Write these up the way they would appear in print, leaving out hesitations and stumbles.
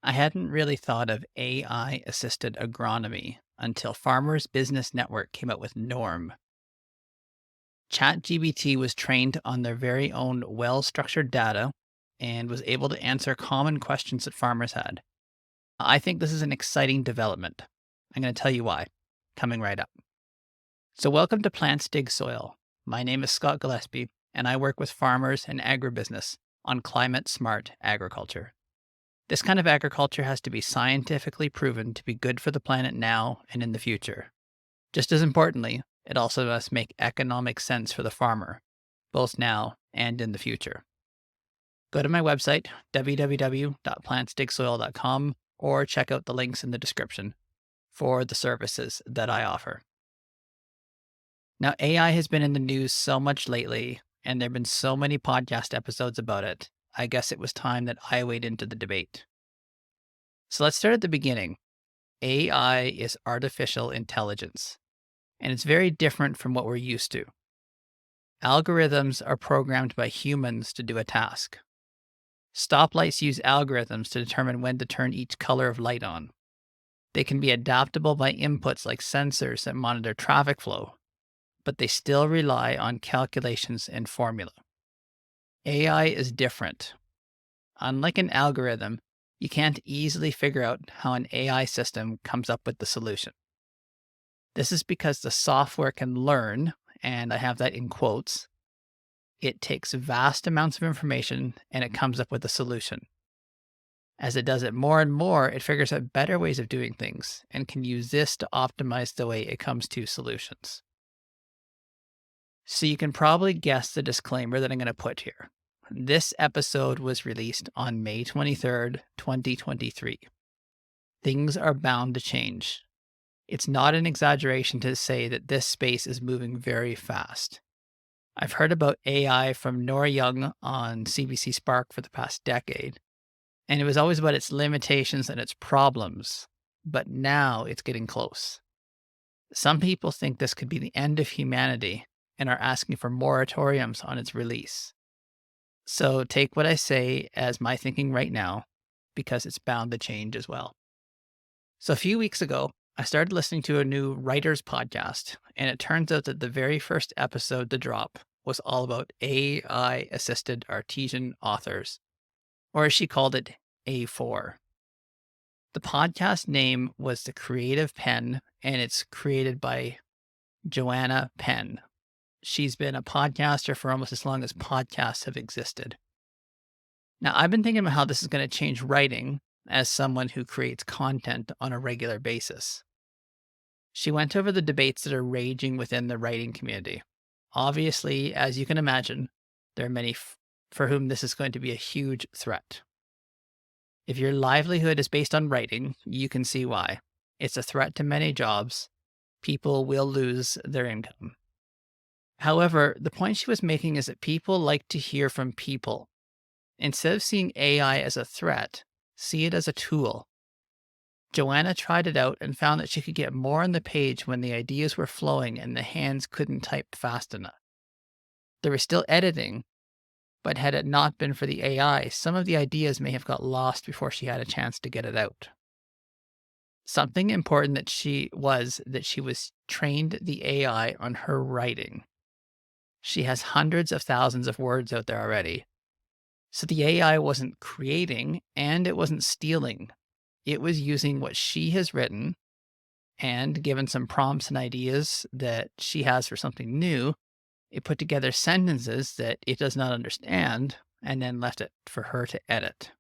I hadn't really thought of AI assisted agronomy until Farmers Business Network came out with Norm. ChatGPT was trained on their very own well structured data and was able to answer common questions that farmers had. I think this is an exciting development. I'm going to tell you why, coming right up. So, welcome to Plants Dig Soil. My name is Scott Gillespie, and I work with farmers and agribusiness on climate smart agriculture. This kind of agriculture has to be scientifically proven to be good for the planet now and in the future. Just as importantly, it also must make economic sense for the farmer, both now and in the future. Go to my website, www.plantsdigsoil.com, or check out the links in the description for the services that I offer. Now, AI has been in the news so much lately, and there have been so many podcast episodes about it. I guess it was time that I weighed into the debate. So let's start at the beginning. AI is artificial intelligence, and it's very different from what we're used to. Algorithms are programmed by humans to do a task. Stoplights use algorithms to determine when to turn each color of light on. They can be adaptable by inputs like sensors that monitor traffic flow, but they still rely on calculations and formula. AI is different. Unlike an algorithm, you can't easily figure out how an AI system comes up with the solution. This is because the software can learn, and I have that in quotes. It takes vast amounts of information and it comes up with a solution. As it does it more and more, it figures out better ways of doing things and can use this to optimize the way it comes to solutions. So you can probably guess the disclaimer that I'm going to put here. This episode was released on May 23rd, 2023. Things are bound to change. It's not an exaggeration to say that this space is moving very fast. I've heard about AI from Nora Young on CBC Spark for the past decade, and it was always about its limitations and its problems, but now it's getting close. Some people think this could be the end of humanity and are asking for moratoriums on its release. So take what I say as my thinking right now, because it's bound to change as well. So a few weeks ago, I started listening to a new writer's podcast, and it turns out that the very first episode to drop was all about AI assisted artisan authors, or as she called it, A4. The podcast name was The Creative Pen, and it's created by Joanna Penn. She's been a podcaster for almost as long as podcasts have existed. Now, I've been thinking about how this is going to change writing as someone who creates content on a regular basis. She went over the debates that are raging within the writing community. Obviously, as you can imagine, there are many for whom this is going to be a huge threat. If your livelihood is based on writing, you can see why. It's a threat to many jobs. People will lose their income. However, the point she was making is that people like to hear from people. Instead of seeing AI as a threat, see it as a tool. Joanna tried it out and found that she could get more on the page when the ideas were flowing and the hands couldn't type fast enough. There was still editing, but had it not been for the AI, some of the ideas may have got lost before she had a chance to get it out. Something important that she was trained the AI on her writing. She has hundreds of thousands of words out there already. So the AI wasn't creating and it wasn't stealing. It was using what she has written and given some prompts and ideas that she has for something new. It put together sentences that it does not understand and then left it for her to edit.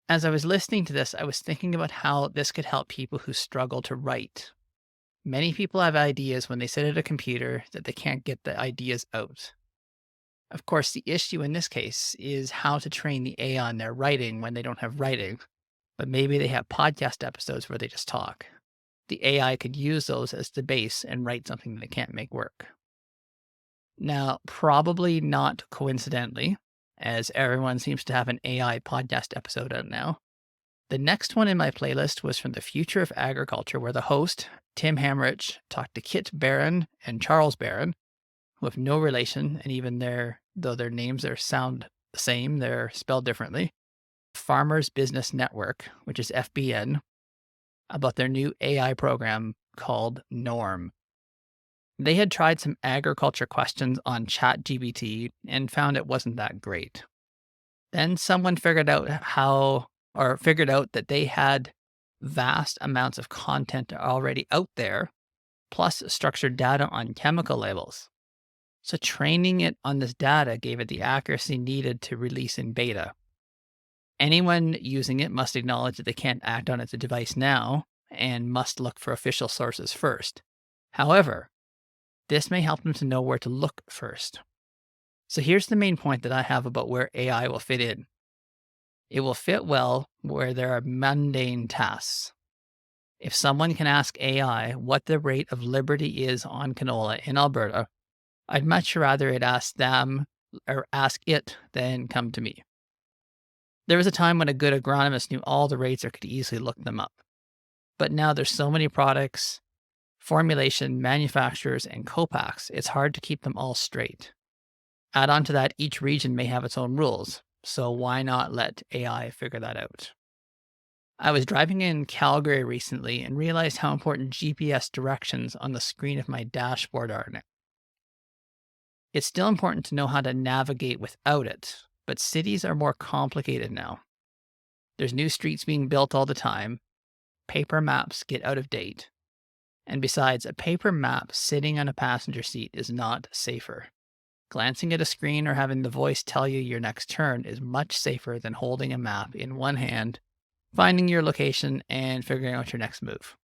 As I was listening to this, I was thinking about how this could help people who struggle to write. Many people have ideas when they sit at a computer that they can't get the ideas out. Of course, the issue in this case is how to train the AI on their writing when they don't have writing, but maybe they have podcast episodes where they just talk. The AI could use those as the base and write something that they can't make work. Now, probably not coincidentally, as everyone seems to have an AI podcast episode out now, the next one in my playlist was from The Future of Agriculture, where the host, Tim Hammerich, talked to Kit Barron and Charles Barron, who have no relation, and even though their names sound the same, they're spelled differently, Farmers Business Network, which is FBN, about their new AI program called Norm. They had tried some agriculture questions on ChatGPT and found it wasn't that great. Then someone figured out that they had vast amounts of content already out there, plus structured data on chemical labels. So training it on this data gave it the accuracy needed to release in beta. Anyone using it must acknowledge that they can't act on its device now and must look for official sources first. However, this may help them to know where to look first. So here's the main point that I have about where AI will fit in. It will fit well where there are mundane tasks. If someone can ask AI what the rate of liberty is on canola in Alberta, I'd much rather it ask it than come to me. There was a time when a good agronomist knew all the rates or could easily look them up. But now there's so many products, formulation, manufacturers, and co-packs, it's hard to keep them all straight. Add on to that, each region may have its own rules, so why not let AI figure that out? I was driving in Calgary recently and realized how important GPS directions on the screen of my dashboard are now. It's still important to know how to navigate without it, but cities are more complicated now. There's new streets being built all the time. Paper maps get out of date. And besides, a paper map sitting on a passenger seat is not safer. Glancing at a screen or having the voice tell you your next turn is much safer than holding a map in one hand, finding your location, and figuring out your next move.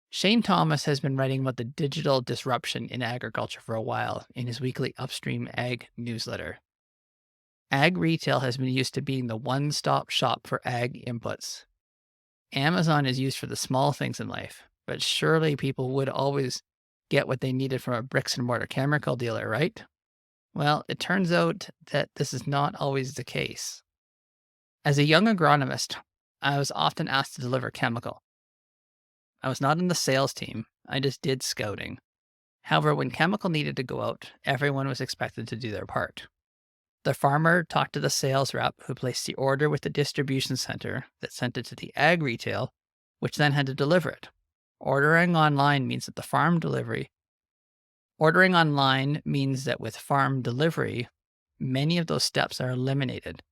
Shane Thomas has been writing about the digital disruption in agriculture for a while in his weekly Upstream Ag newsletter. Ag retail has been used to being the one-stop shop for ag inputs. Amazon is used for the small things in life, but surely people would always get what they needed from a bricks and mortar chemical dealer, right? Well, it turns out that this is not always the case. As a young agronomist, I was often asked to deliver chemical. I was not in the sales team, I just did scouting. However, when chemical needed to go out, everyone was expected to do their part. The farmer talked to the sales rep who placed the order with the distribution center that sent it to the ag retail, which then had to deliver it. Ordering online means that with farm delivery, many of those steps are eliminated.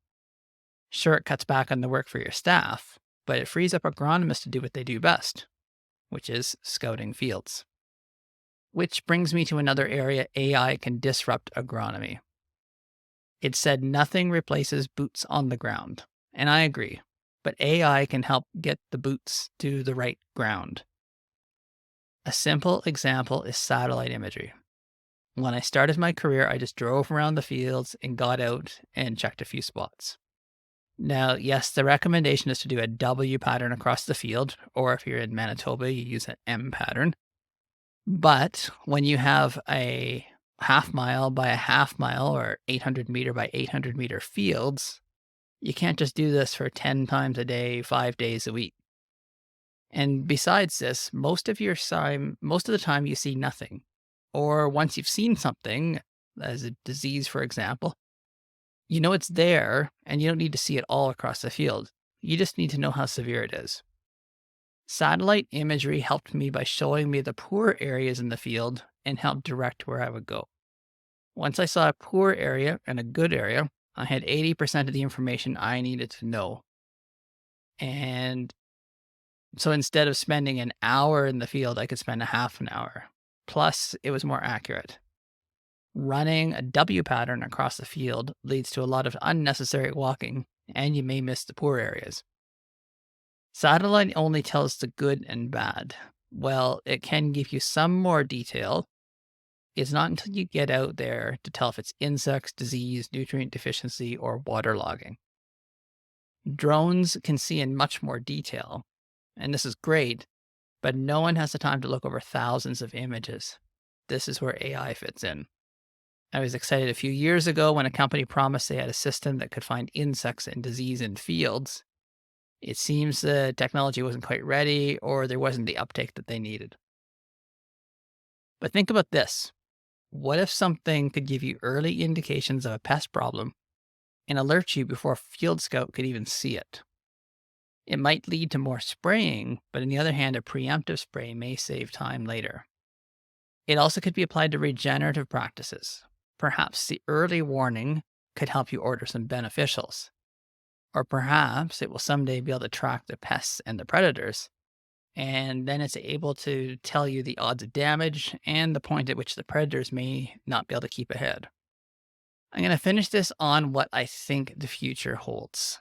Sure, it cuts back on the work for your staff, but it frees up agronomists to do what they do best, which is scouting fields. Which brings me to another area AI can disrupt agronomy. It said nothing replaces boots on the ground, and I agree, but AI can help get the boots to the right ground. A simple example is satellite imagery. When I started my career, I just drove around the fields and got out and checked a few spots. Now, yes, the recommendation is to do a W pattern across the field, or if you're in Manitoba, you use an M pattern. But when you have a half mile by a half mile or 800 meter by 800 meter fields, you can't just do this for 10 times a day, 5 days a week. And besides this, most of the time you see nothing. Or once you've seen something, as a disease, for example, you know it's there and you don't need to see it all across the field. You just need to know how severe it is. Satellite imagery helped me by showing me the poor areas in the field and helped direct where I would go. Once I saw a poor area and a good area, I had 80% of the information I needed to know. And so instead of spending an hour in the field, I could spend a half an hour. Plus, it was more accurate. Running a W pattern across the field leads to a lot of unnecessary walking, and you may miss the poor areas. Satellite only tells the good and bad. Well, it can give you some more detail. It's not until you get out there to tell if it's insects, disease, nutrient deficiency, or waterlogging. Drones can see in much more detail, and this is great, but no one has the time to look over thousands of images. This is where AI fits in. I was excited a few years ago when a company promised they had a system that could find insects and disease in fields. It seems the technology wasn't quite ready or there wasn't the uptake that they needed. But think about this. What if something could give you early indications of a pest problem and alert you before a field scout could even see it. It might lead to more spraying, but on the other hand, a preemptive spray may save time later. It also could be applied to regenerative practices. Perhaps the early warning could help you order some beneficials. Or perhaps it will someday be able to track the pests and the predators, and then it's able to tell you the odds of damage and the point at which the predators may not be able to keep ahead. I'm going to finish this on what I think the future holds.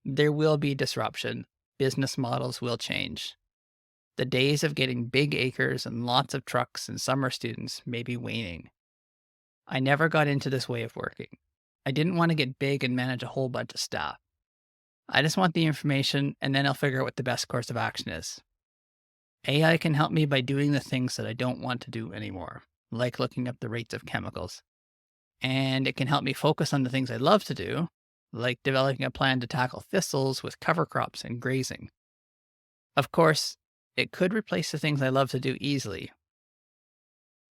There will be disruption. Business models will change. The days of getting big acres and lots of trucks and summer students may be waning. I never got into this way of working. I didn't want to get big and manage a whole bunch of staff. I just want the information, and then I'll figure out what the best course of action is. AI can help me by doing the things that I don't want to do anymore, like looking up the rates of chemicals. And it can help me focus on the things I love to do, like developing a plan to tackle thistles with cover crops and grazing. Of course, it could replace the things I love to do easily.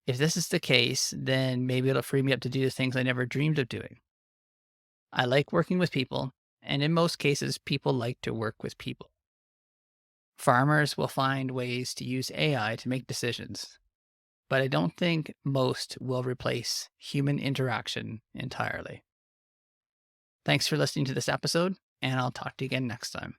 If this is the case, then maybe it'll free me up to do the things I never dreamed of doing. I like working with people, and in most cases, people like to work with people. Farmers will find ways to use AI to make decisions, but I don't think most will replace human interaction entirely. Thanks for listening to this episode, and I'll talk to you again next time.